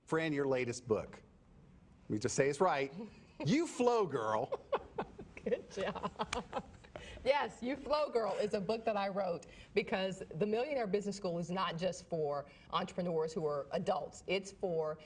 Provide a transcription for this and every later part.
Fran, your latest book. Let me just say it's right. You Flow Girl. Good job. Yes, You Flow Girl is a book that I wrote because the Millionaire Business School is not just for entrepreneurs who are adults. It's for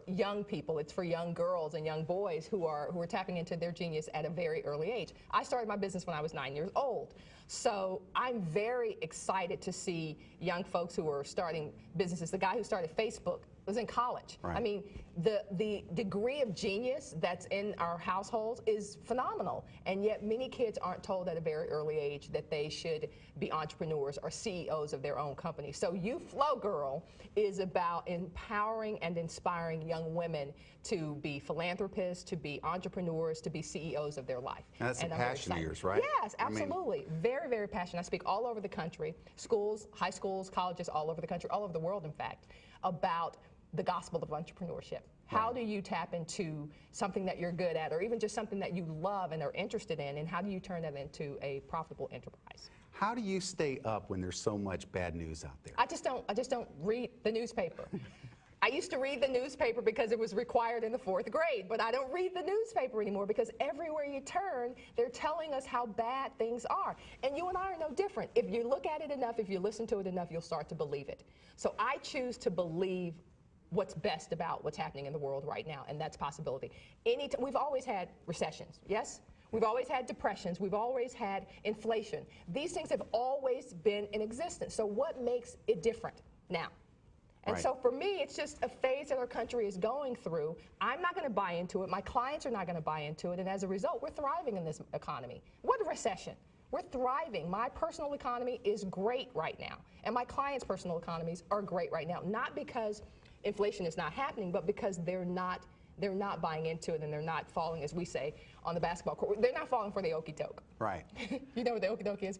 young people. It's for young girls and young boys who are tapping into their genius at a very early age. I started my business when I was 9 years old. So I'm very excited to see young folks who are starting businesses. The guy who started Facebook was in college. Right. I mean, the degree of genius that's in our households is phenomenal, and yet many kids aren't told at a very early age that they should be entrepreneurs or CEOs of their own company. So You Flow Girl is about empowering and inspiring young women to be philanthropists, to be entrepreneurs, to be CEOs of their life. And that's a passion of yours, right? Yes, absolutely. Very, very passionate. I speak all over the country, schools, high schools, colleges, all over the country, all over the world, in fact, about the gospel of entrepreneurship. How do you tap into something that you're good at, or even just something that you love and are interested in, and how do you turn that into a profitable enterprise? How do you stay up when there's so much bad news out there? I just don't read the newspaper. I used to read the newspaper because it was required in the 4th grade, but I don't read the newspaper anymore because everywhere you turn, they're telling us how bad things are. And you and I are no different. If you look at it enough, if you listen to it enough, you'll start to believe it. So I choose to believe what's best about what's happening in the world right now, and that's possibility. We've always had recessions, yes? We've always had depressions. We've always had inflation. These things have always been in existence. So what makes it different now? And so for me, it's just a phase that our country is going through. I'm not going to buy into it. My clients are not going to buy into it. And as a result, we're thriving in this economy. What a recession. We're thriving. My personal economy is great right now. And my clients' personal economies are great right now. Not because inflation is not happening, but because they're not buying into it, and they're not falling, as we say, on the basketball court. They're not falling for the okey doke. Right. You know what the okey doke is?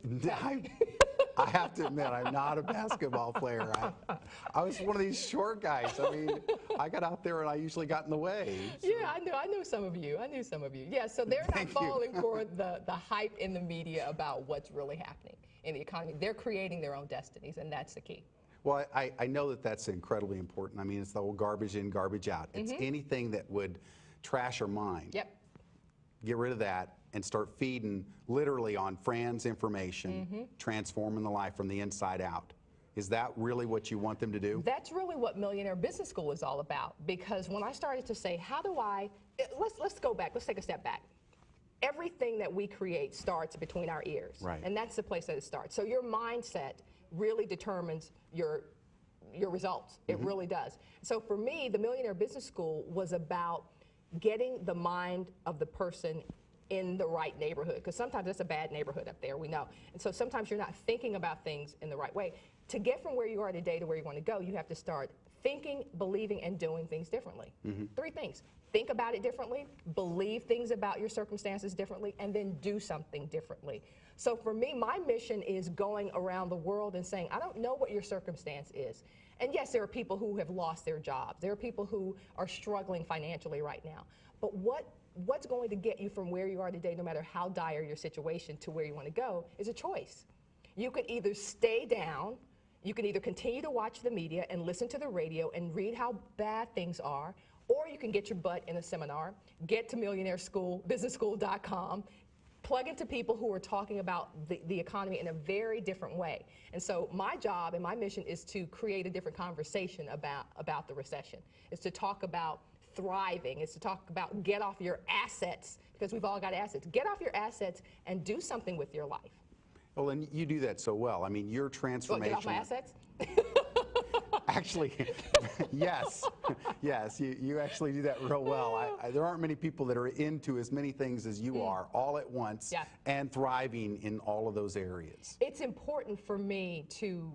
I have to admit, I'm not a basketball player. I was one of these short guys. I mean, I got out there and I usually got in the way. So. Yeah, I know some of you. I knew some of you. Yeah, so they're not falling for the hype in the media about what's really happening in the economy. They're creating their own destinies, and that's the key. Well, I know that that's incredibly important. I mean, it's the whole garbage in, garbage out. It's anything that would trash our mind. Yep. Get rid of that and start feeding literally on Fran's information, transforming the life from the inside out. Is that really what you want them to do? That's really what Millionaire Business School is all about. Because when I started to say, how do I, let's go back, let's take a step back. Everything that we create starts between our ears. Right. And that's the place that it starts. So your mindset really determines your results. It really does. So for me, the Millionaire Business School was about getting the mind of the person in the right neighborhood, because sometimes it's a bad neighborhood up there, we know. And so sometimes you're not thinking about things in the right way. To get from where you are today to where you want to go, you have to start thinking, believing, and doing things differently. 3 things. Think about it differently, believe things about your circumstances differently, and then do something differently. So for me, my mission is going around the world and saying, I don't know what your circumstance is. And yes, there are people who have lost their jobs. There are people who are struggling financially right now. But what's going to get you from where you are today, no matter how dire your situation, to where you want to go, is a choice. You could either stay down, you can either continue to watch the media and listen to the radio and read how bad things are, or you can get your butt in a seminar, get to businessschool.com, plug into people who are talking about the economy in a very different way. And so my job and my mission is to create a different conversation about the recession. It's to talk about thriving. It's to talk about get off your assets, because we've all got assets. Get off your assets and do something with your life. Well, and you do that so well. I mean, your transformation. Get off my assets? Actually, yes. Yes, you actually do that real well. There aren't many people that are into as many things as you are all at once and thriving in all of those areas. It's important for me to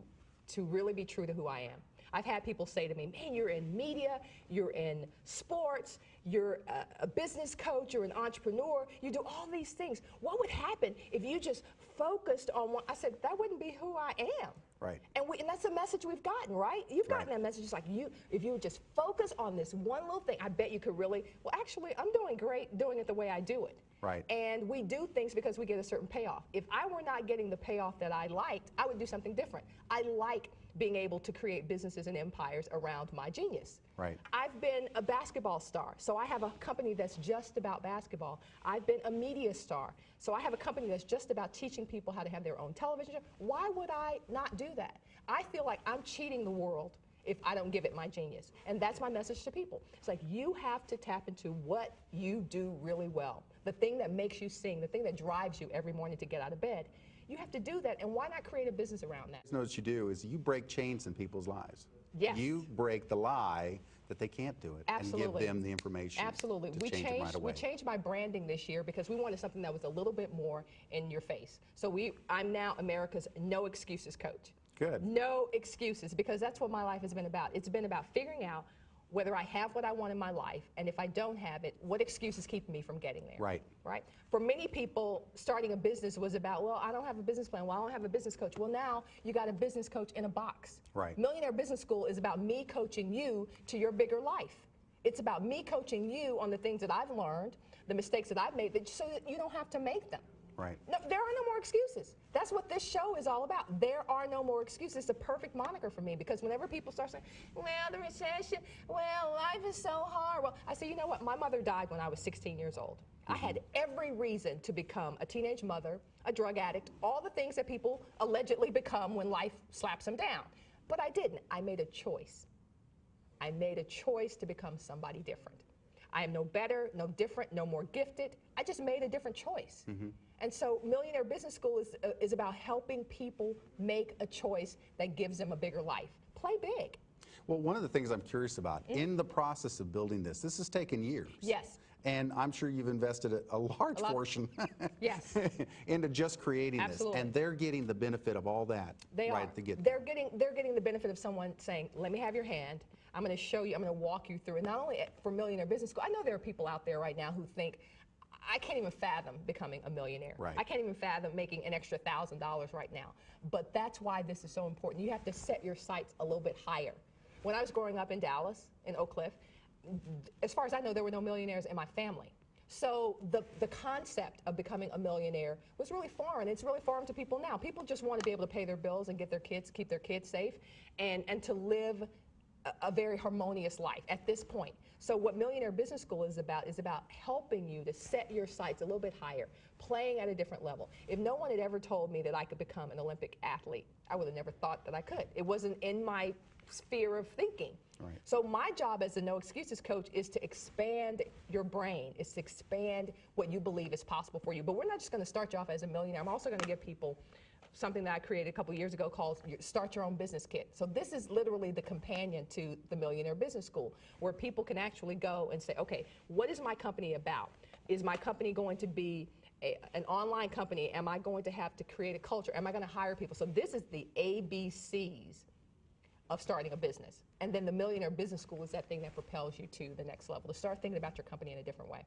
really be true to who I am. I've had people say to me, man, you're in media, you're in sports, you're a business coach, you're an entrepreneur, you do all these things. What would happen if you just focused on one? I said, that wouldn't be who I am. Right. And that's a message we've gotten, right? You've gotten that message. It's like, if you would just focus on this one little thing, I bet you could really, well, actually, I'm doing great doing it the way I do it. Right. And we do things because we get a certain payoff. If I were not getting the payoff that I liked, I would do something different. I like being able to create businesses and empires around my genius. Right. I've been a basketball star, so I have a company that's just about basketball. I've been a media star, so I have a company that's just about teaching people how to have their own television show. Why would I not do that? I feel like I'm cheating the world if I don't give it my genius. And that's my message to people. It's like, you have to tap into what you do really well. The thing that makes you sing, the thing that drives you every morning to get out of bed. You have to do that, and why not create a business around that? You know what you do is you break chains in people's lives. Yes. You break the lie that they can't do it. Absolutely. And give them the information. Absolutely. To change it right away. We changed my branding this year because we wanted something that was a little bit more in your face. So I'm now America's no excuses coach. Good. No excuses, because that's what my life has been about. It's been about figuring out whether I have what I want in my life, and if I don't have it, what excuses keep me from getting there. Right. Right? For many people, starting a business was about, well, I don't have a business plan. Well, I don't have a business coach. Well, now you got a business coach in a box. Right. Millionaire Business School is about me coaching you to your bigger life. It's about me coaching you on the things that I've learned, the mistakes that I've made, so that you don't have to make them. Right. No, there are no more excuses. That's what this show is all about. There are no more excuses. It's a perfect moniker for me, because whenever people start saying, well, the recession, well, life is so hard. Well, I say, you know what? My mother died when I was 16 years old. I had every reason to become a teenage mother, a drug addict, all the things that people allegedly become when life slaps them down. But I didn't. I made a choice. I made a choice to become somebody different. I am no better, no different, no more gifted. I just made a different choice. And so Millionaire Business School is about helping people make a choice that gives them a bigger life. Play big. Well, one of the things I'm curious about, in the process of building this has taken years. Yes. And I'm sure you've invested a large portion yes. into just creating Absolutely. this. And they're getting the benefit of all that. They right are. At the get. They're getting the benefit of someone saying, let me have your hand. I'm going to show you, I'm going to walk you through. And not only for Millionaire Business School, I know there are people out there right now who think, I can't even fathom becoming a millionaire. Right. I can't even fathom making an extra $1,000 right now. But that's why this is so important. You have to set your sights a little bit higher. When I was growing up in Dallas, in Oak Cliff, as far as I know, there were no millionaires in my family. So the concept of becoming a millionaire was really foreign. It's really foreign to people now. People just want to be able to pay their bills and get their kids, keep their kids safe, and to live a very harmonious life at this point. So what Millionaire Business School is about helping you to set your sights a little bit higher, playing at a different level. If no one had ever told me that I could become an Olympic athlete, I would have never thought that I could. It wasn't in my sphere of thinking. Right. So my job as a no excuses coach is to expand your brain, is to expand what you believe is possible for you. But we're not just going to start you off as a millionaire. I'm also going to give people something that I created a couple years ago called Start Your Own Business Kit. So this is literally the companion to the Millionaire Business School, where people can actually go and say, okay, what is my company about? Is my company going to be an online company? Am I going to have to create a culture? Am I going to hire people? So this is the ABCs of starting a business. And then the Millionaire Business School is that thing that propels you to the next level, to start thinking about your company in a different way.